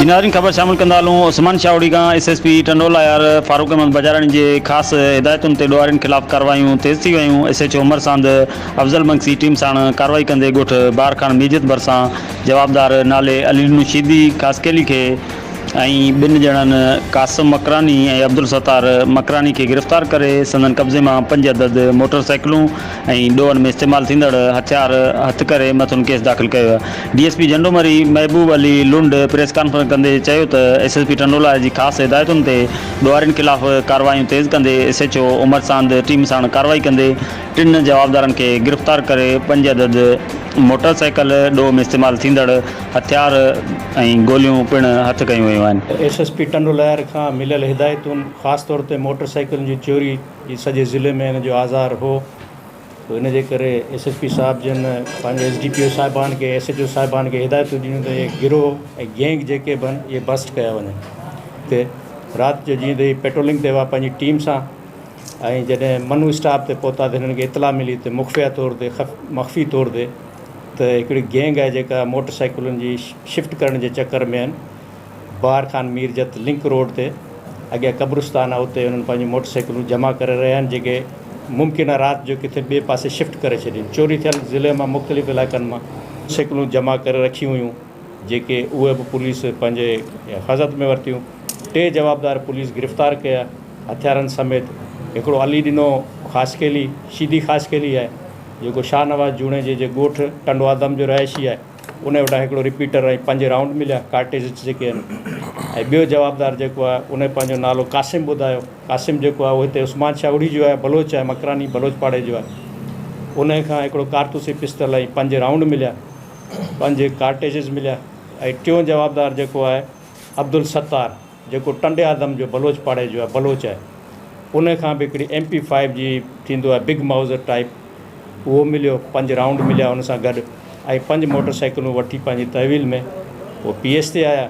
नाज़रीन ख़बर शामिल कंदा हलूं उस्मान शावड़ी का SSP टंडोला यार फारूक अहमद बजारानी के ख़ास हिदायतुन ते ॾोहारियुनि ख़िलाफ़ कार्रवाइयूं तेज़ थी वयूं। SHO उमर सांद अफ़ज़ल मंगसी टीम साण कार्रवाई कंदे ॻोठ बारखान मीजत भरिसां जवाबदार नाले अली नुशीदी कासकेली के ॿिनि ॼणनि कासिम मकरानी ऐं अब्दुल सत्तार मकरानी के गिरफ़्तार करे संदन कब्ज़े में 5 अदद मोटरसाइकिलूं ऐं ॾोहनि में इस्तेमालु थींदड़ हथियार हथ करे मथुन केस दाख़िल कयो आहे। DSP झंडोमरी महबूब अली लुंड प्रेस कॉन्फ्रेंस कंदे चयो त SSP टंडोला जी ख़ासि हिदायतुनि ते ॾोहारियुनि ख़िलाफ़ कार्रवाइयूं तेज़ कंदे SHO उमर सांद टीम साण कार्रवाई कंदे 3 जवाबदारनि के गिरफ़्तार करे 5 अदद मोटरसाइकिल ॾोह में इस्तेमालु थींदड़ हथियार ऐं गोलियूं पिणु हथ कयूं वयूं आहिनि। SSP टंडोला खां मिलियल हिदायतुनि ख़ासि तौर ते मोटरसाइकिल जी चोरी जी सॼे ज़िले में हिन जो आज़ार हो, तो इन जे करे SSP साहिब जन पंहिंजे SDPO साहिबान खे SHO साहिबान खे हिदायतूं ॾिनियूं त इहे गिरोह ऐं गैंग जेके बि आहिनि इहे बस्ट कया वञनि। हिते राति जो जीअं त पेट्रोलिंग ते हुआ पंहिंजी टीम सां, ऐं जॾहिं मनु स्टाप ते पहुता त हिननि खे इतला मिली त मुख़फ़िया तौर ते मख़फ़ी तौर ते त हिकिड़ी गैंग आहे जेका मोटरसाइकिलुनि जी शिफ्ट करण जे चकर में आहिनि। बार खान मीरजत लिंक रोड ते अॻियां क़ब्रिस्तान आहे, उते उन्हनि पंहिंजी मोटरसाइकिलूं जमा करे रहिया आहिनि जेके मुमकिन आहे राति जो किथे ॿिए पासे शिफ्ट करे छॾनि। चोरी थियल ज़िले मां मुख़्तलिफ़ इलाइक़नि मां साइकिलूं जमा करे रखी हुयूं जेके उहे बि पुलिस पंहिंजे हिफ़ाज़त में वरितियूं। 3 जवाबदार पुलिस गिरफ़्तार कया हथियारनि समेत। हिकिड़ो अली ॾिनो ख़ासकेली शीदी ख़ासकेली आहे जेको शाहनवाज़ जूणे जे ॻोठ टंडो आदम जो रहायशी आहे, उन वटां हिकिड़ो रिपीटर ऐं 5 राउंड मिलिया कार्टेज जेके आहिनि। ऐं ॿियो जवाबदार जेको आहे उन पंहिंजो नालो कासिम ॿुधायो। कासिम जेको आहे उहो हिते उस्मान शावड़ी जो आहे, बलोच आहे, मकरानी बलोच पाड़े जो आहे। उन खां हिकिड़ो कारतूसी पिस्तल ऐं 5 राउंड मिलिया, 5 कार्टेजिस मिलिया। ऐं टियों जवाबदार जेको आहे अब्दुल सत्तार जेको टंडे आदम जो बलोच पाड़े जो आहे, बलोच आहे। उन खां बि हिकिड़ी MP5 जी थींदो आहे बिग माउज़र टाइप, उहो मिलियो, 5 राउंड मिलिया उन सां गॾु। ऐं 5 मोटरसाइकिलूं वठी पंहिंजी तहवील में उहो PS ते आया।